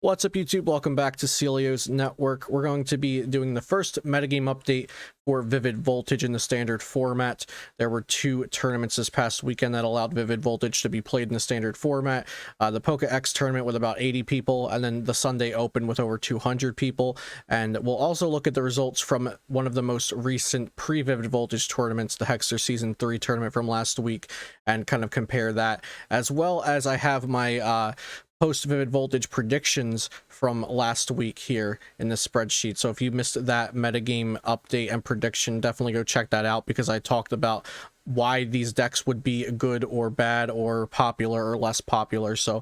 What's up, YouTube? Welcome back to Celio's Network. We're going to be doing the first metagame update for Vivid Voltage in the standard format. There were two tournaments this past weekend that allowed Vivid Voltage to be played in the standard format. The Poca X tournament with about 80 people, and then the Sunday Open with over 200 people. And we'll also look at the results from one of the most recent pre-Vivid Voltage tournaments, the Hexter Season 3 tournament from last week, and kind of compare that. As well as I have my post Vivid Voltage predictions from last week here in this spreadsheet. So if you missed that metagame update and prediction, definitely go check that out, because I talked about why these decks would be good or bad or popular or less popular. So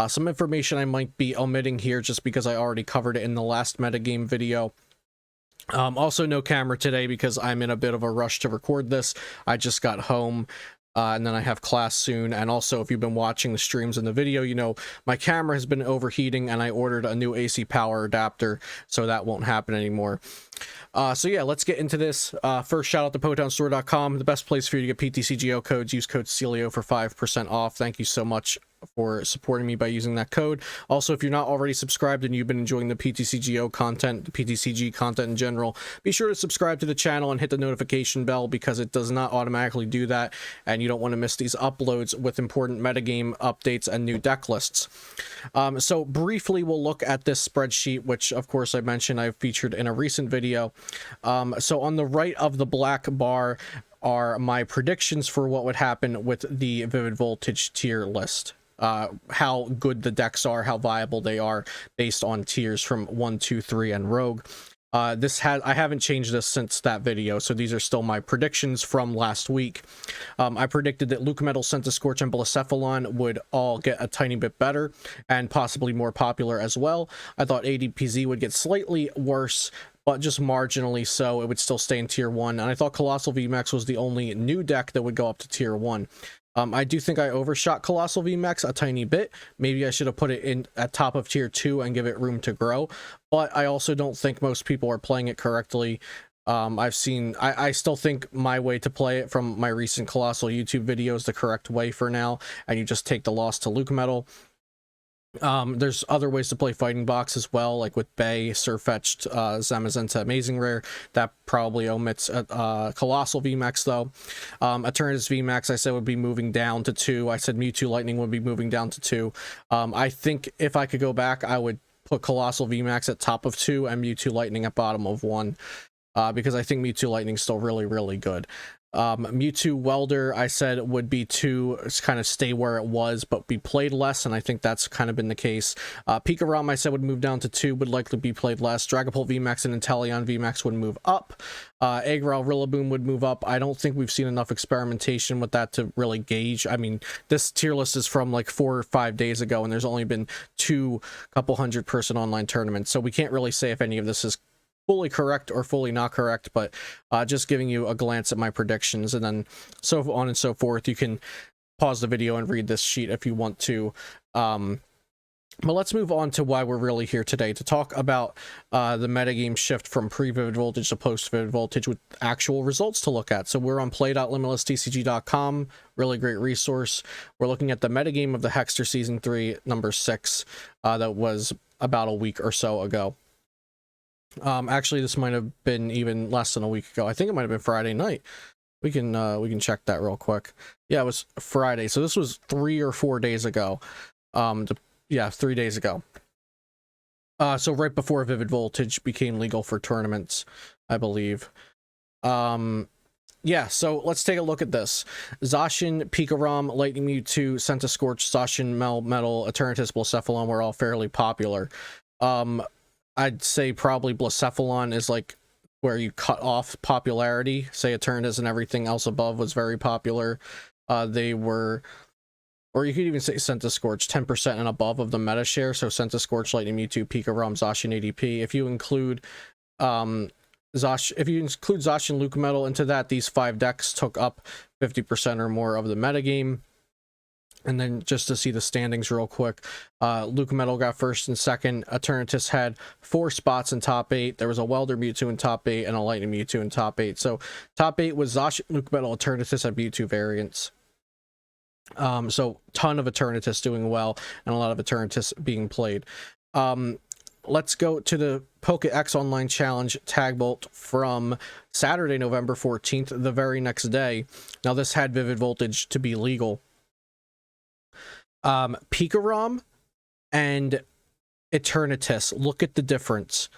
some information I might be omitting here just because I already covered it in the last metagame video. Also no camera today because I'm in a bit of a rush to record this. I just got home. And then I have class soon. And also, if you've been watching the streams in the video, you know my camera has been overheating and I ordered a new AC power adapter, so that won't happen anymore. So yeah, let's get into this. First, shout out to PotownStore.com, the best place for you to get ptcgo codes. Use code Celio for 5% off. Thank you so much for supporting me by using that code. Also, if you're not already subscribed and you've been enjoying the ptcgo content, the ptcg content in general, be sure to subscribe to the channel and hit the notification bell, because it does not automatically do that, and you don't want to miss these uploads with important metagame updates and new deck lists. So briefly, we'll look at this spreadsheet, which of course I mentioned I've featured in a recent video. So on the right of the black bar are my predictions for what would happen with the Vivid Voltage tier list. How good the decks are, how viable they are based on tiers from 1, 2, 3, and Rogue. I haven't changed this since that video, so these are still my predictions from last week. I predicted that Luke Metal, Scorch, and Blacephalon would all get a tiny bit better and possibly more popular as well. I thought ADPZ would get slightly worse, but just marginally so. It would still stay in tier 1, and I thought Colossal VMAX was the only new deck that would go up to tier 1. I do think I overshot Colossal VMAX a tiny bit. Maybe I should have put it in at top of tier 2 and give it room to grow, but I also don't think most people are playing it correctly. I still think my way to play it from my recent Colossal YouTube video is the correct way for now, and you just take the loss to Luke Metal. There's other ways to play Fighting Box as well, like with Bay, Surfetched, Zamazenta Amazing Rare. That probably omits Colossal VMAX though. Eternatus VMAX I said would be moving down to 2. I said Mewtwo Lightning would be moving down to 2. I think if I could go back, I would put Colossal VMAX at top of 2 and Mewtwo Lightning at bottom of 1, because I think Mewtwo Lightning is still really, really good. Mewtwo Welder I said would be 2, kind of stay where it was but be played less, and I think that's kind of been the case. Pikarom I said would move down to 2, would likely be played less. Dragapult VMAX and Inteleon VMAX would move up. Eggroll Rillaboom would move up. I don't think we've seen enough experimentation with that to really gauge. I mean, this tier list is from like 4 or 5 days ago, and there's only been 2 couple hundred person online tournaments, so we can't really say if any of this is fully correct or fully not correct, but just giving you a glance at my predictions, and then so on and so forth. You can pause the video and read this sheet if you want to. But let's move on to why we're really here today, to talk about the metagame shift from pre-Vivid Voltage to post-Vivid Voltage with actual results to look at. So we're on play.limitlesstcg.com, really great resource. We're looking at the metagame of the Hexter Season 3, number 6, that was about a week or so ago. Actually, this might have been even less than a week ago. I think it might have been Friday night. We can check that real quick. Yeah, it was Friday. So this was 3 or 4 days ago. Yeah, 3 days ago. So right before Vivid Voltage became legal for tournaments, I believe. Yeah, so let's take a look at this. Zacian, Pikarom, Lightning Mewtwo, Scorch, Zacian, Metal, Eternatus, Blacephalon were all fairly popular. I'd say probably Blacephalon is like where you cut off popularity. Say Eternatus and everything else above was very popular. They were, or you could even say Scorch, 10% and above of the meta share. So Scorch, Lightning Mewtwo, Pikarom, Zacian, ADP. If you include Zacian, Luke Metal into that, these 5 decks took up 50% or more of the metagame. And then just to see the standings real quick, Luke Metal got first and second. Eternatus had 4 spots in top 8. There was a Welder Mewtwo in top 8 and a Lightning Mewtwo in top 8. So top 8 was Zacian, Luke Metal, Eternatus, and Mewtwo variants. So ton of Eternatus doing well and a lot of Eternatus being played. Let's go to the PokeX Online Challenge Tag Bolt from Saturday, November 14th, the very next day. Now, this had Vivid Voltage to be legal. Pikarom and Eternatus, look at the difference.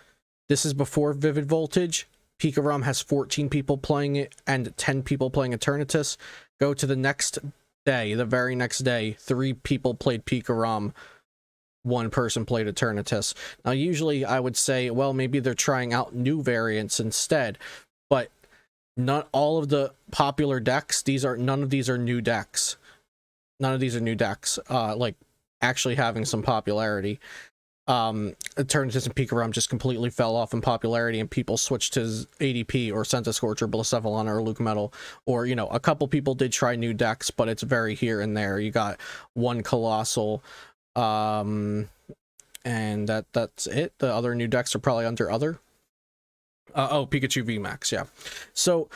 This is before Vivid Voltage. Pikarom has 14 people playing it and 10 people playing Eternatus. Go to the next day, the very next day, 3 people played Pikarom, 1 person played Eternatus. Now, usually I would say, well, maybe they're trying out new variants instead, but not all of the popular decks, none of these are new decks. None of these are new decks, like actually having some popularity. Eternatus and Pikarom just completely fell off in popularity, and people switched to ADP or Centiskorch or Blacephalon or Luke Metal, or, you know, a couple people did try new decks, but it's very here and there. You got 1 Colossal, and that's it. The other new decks are probably under other. Oh, Pikachu VMAX, yeah. So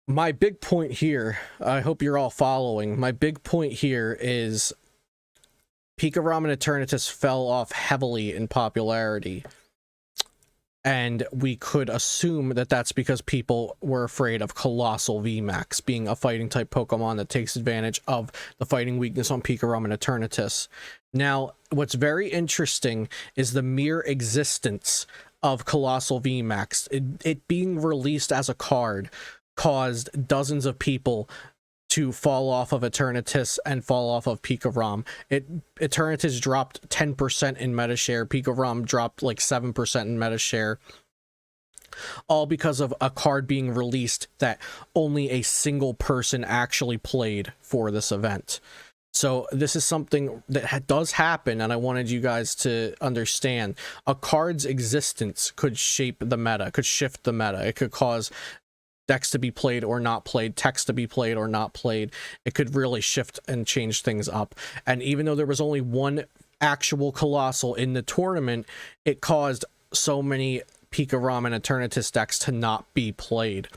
my big point here, I hope you're all following, my big point here is Pikarom and Eternatus fell off heavily in popularity, and we could assume that that's because people were afraid of Colossal VMAX being a fighting type Pokemon that takes advantage of the fighting weakness on Pikarom and Eternatus. Now, what's very interesting is the mere existence of Colossal VMAX. It being released as a card caused dozens of people to fall off of Eternatus and fall off of Pikarom. Eternatus dropped 10% in meta share. Pikarom dropped like 7% in meta share. All because of a card being released that only a single person actually played for this event. So this is something that does happen, and I wanted you guys to understand. A card's existence could shape the meta, could shift the meta. It could cause decks to be played or not played, text to be played or not played. It could really shift and change things up. And even though there was only 1 actual Colossal in the tournament, it caused so many Pikarom and Eternatus decks to not be played.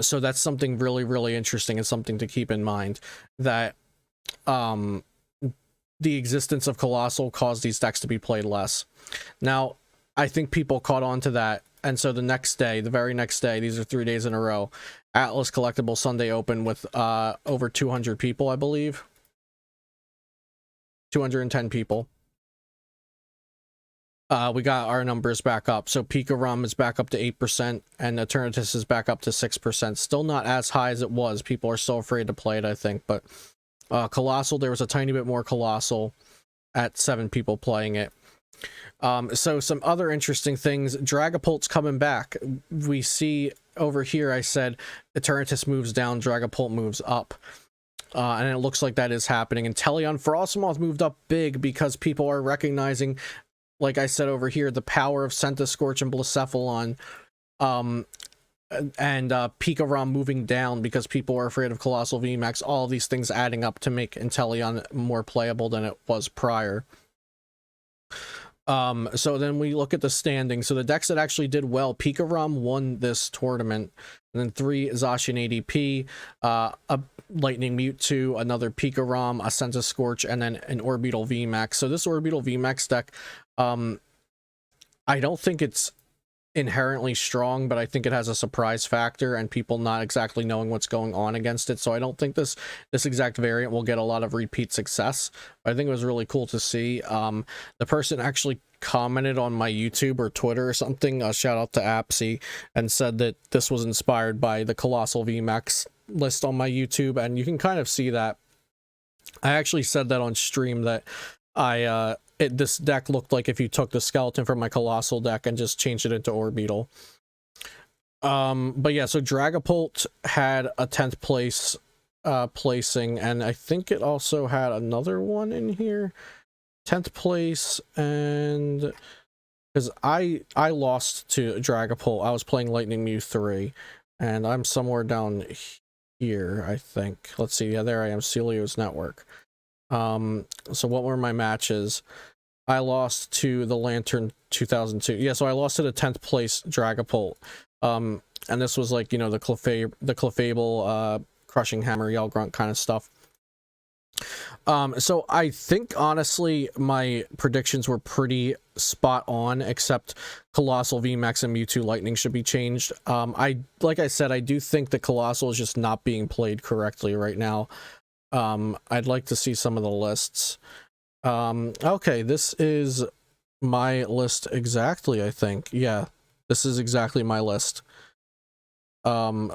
So that's something really, really interesting and something to keep in mind, that the existence of Colossal caused these decks to be played less. Now, I think people caught on to that. And so the next day, the very next day, these are 3 days in a row, Atlas Collectible Sunday Open with over 200 people, I believe. 210 people. We got our numbers back up. So Pikarom is back up to 8%, and Eternatus is back up to 6%. Still not as high as it was. People are still afraid to play it, I think. But Colossal, there was a tiny bit more Colossal at 7 people playing it. So some other interesting things. Dragapult's coming back. We see over here, I said Eternatus moves down, Dragapult moves up. And it looks like that is happening. And Teleon Frosmoth moved up big because people are recognizing, like I said over here, the power of Centiskorch and Blacephalon. And Pikarom moving down because people are afraid of Colossal VMAX. All of these things adding up to make Inteleon more playable than it was prior. So then we look at the standing. So the decks that actually did well, Pikarom won this tournament, and then 3 Zacian ADP, a Lightning Mewtwo, another Pikarom, a Centiskorch, and then an Orbital VMAX. So this Orbital VMAX deck, I don't think it's inherently strong, but I think it has a surprise factor and people not exactly knowing what's going on against it. So I don't think this exact variant will get a lot of repeat success. But I think it was really cool to see. The person actually commented on my YouTube or Twitter or something, shout out to Apsy, and said that this was inspired by the Colossal VMAX list on my YouTube, and you can kind of see that. I actually said that on stream, that this deck looked like if you took the skeleton from my Colossal deck and just changed it into Orbital. But yeah, so Dragapult had a 10th place placing, and I think it also had another one in here, 10th place, and because I lost to Dragapult. I was playing Lightning Mew 3, and I'm somewhere down here, I think. Let's see, yeah, there I am, Celio's Network. So what were my matches? I lost to the Lantern 2002. Yeah, so I lost to the 10th place Dragapult. And this was like, you know, the Clefable, Crushing Hammer, Yell Grunt kind of stuff. So I think honestly my predictions were pretty spot on, except Colossal VMAX and Mewtwo Lightning should be changed. Like I said, I do think the Colossal is just not being played correctly right now. I'd like to see some of the lists. Okay, this is my list exactly, I think. Yeah, this is exactly my list. And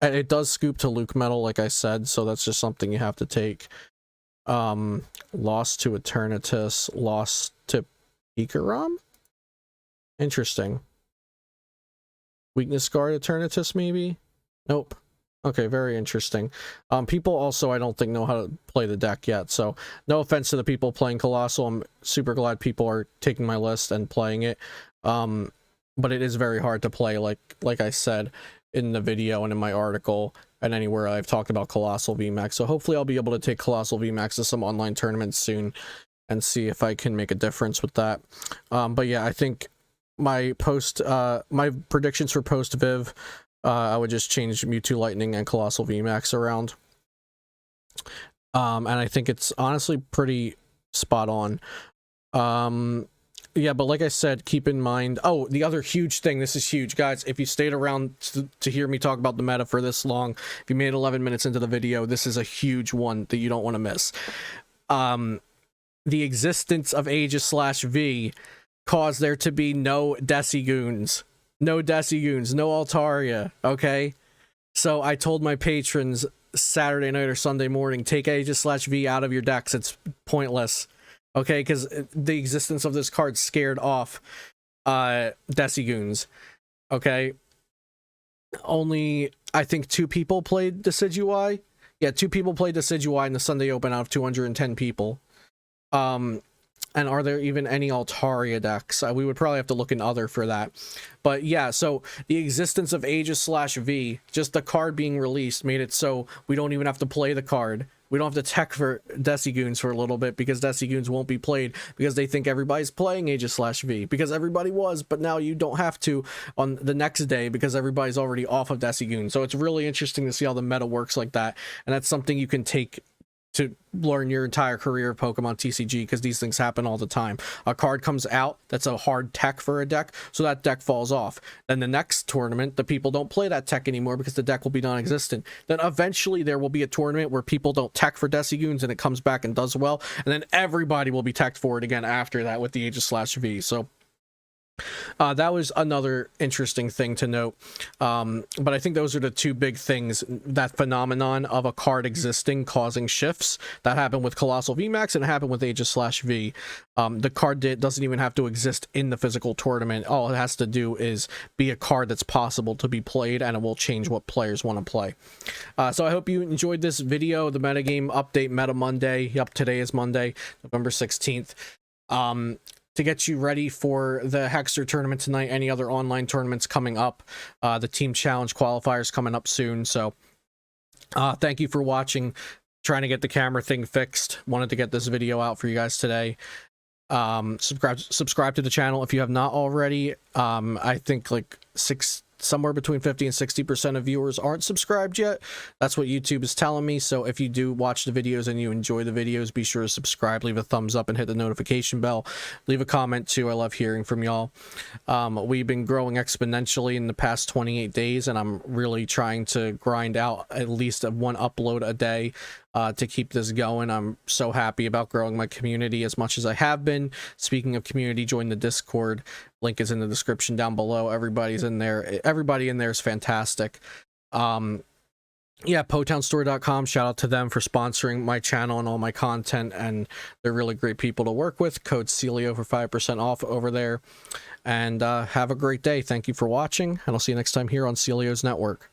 it does scoop to Luke Metal, like I said, so that's just something you have to take. Lost to Eternatus, lost to Pikarom? Interesting. Weakness Guard Eternatus, maybe? Nope. Okay, very interesting. People also, I don't think, know how to play the deck yet, so no offense to the people playing Colossal. I'm super glad people are taking my list and playing it. But it is very hard to play, like I said in the video and in my article and anywhere I've talked about Colossal VMAX. So hopefully I'll be able to take Colossal VMAX to some online tournaments soon and see if I can make a difference with that. But yeah, I think my predictions for post Viv, I would just change Mewtwo Lightning and Colossal VMAX around. And I think it's honestly pretty spot on. Yeah, but like I said, keep in mind... Oh, the other huge thing, this is huge, guys. If you stayed around to hear me talk about the meta for this long, if you made 11 minutes into the video, this is a huge one that you don't want to miss. The existence of Aegis/V caused there to be no Decigoons. No Decigoons, no Altaria, okay? So I told my patrons Saturday night or Sunday morning, take Aegis/V out of your decks. It's pointless. Okay, because the existence of this card scared off Decigoons. Okay. Only, I think 2 people played Decidueye. Yeah, 2 people played Decidueye in the Sunday Open out of 210 people. And are there even any Altaria decks? We would probably have to look in other for that. But yeah, so the existence of Aegis/V, just the card being released, made it so we don't even have to play the card. We don't have to tech for Decigoons for a little bit because Decigoons won't be played because they think everybody's playing Aegis/V because everybody was, but now you don't have to on the next day because everybody's already off of Decigoon. So it's really interesting to see how the meta works like that, and that's something you can take to learn your entire career of Pokemon TCG, because these things happen all the time. A card comes out that's a hard tech for a deck, so that deck falls off. Then the next tournament, the people don't play that tech anymore because the deck will be non-existent. Then eventually there will be a tournament where people don't tech for Decigoons and it comes back and does well, and then everybody will be teched for it again after that with the Aegis/V. So that was another interesting thing to note. But I think those are the 2 big things, that phenomenon of a card existing causing shifts. That happened with Colossal VMAX and it happened with Aegis/V. The card doesn't even have to exist in the physical tournament. All it has to do is be a card that's possible to be played, and it will change what players want to play. So I hope you enjoyed this video, the metagame update, Meta Monday. Yep, today is Monday, November 16th. To get you ready for the Hexer tournament tonight, any other online tournaments coming up, the Team Challenge qualifiers coming up soon. So thank you for watching, trying to get the camera thing fixed. Wanted to get this video out for you guys today. Subscribe to the channel if you have not already. I think like somewhere between 50 and 60% of viewers aren't subscribed yet. That's what YouTube is telling me. So if you do watch the videos and you enjoy the videos, be sure to subscribe, leave a thumbs up, and hit the notification bell. Leave a comment too. I love hearing from y'all. We've been growing exponentially in the past 28 days, and I'm really trying to grind out at least 1 upload a day to keep this going. I'm so happy about growing my community as much as I have been. Speaking of community, join the Discord. Link is in the description down below. Everybody's in there. Everybody in there is fantastic. Yeah, PotownStore.com. Shout out to them for sponsoring my channel and all my content, and they're really great people to work with. Code Celio for 5% off over there. And have a great day. Thank you for watching, and I'll see you next time here on Celio's Network.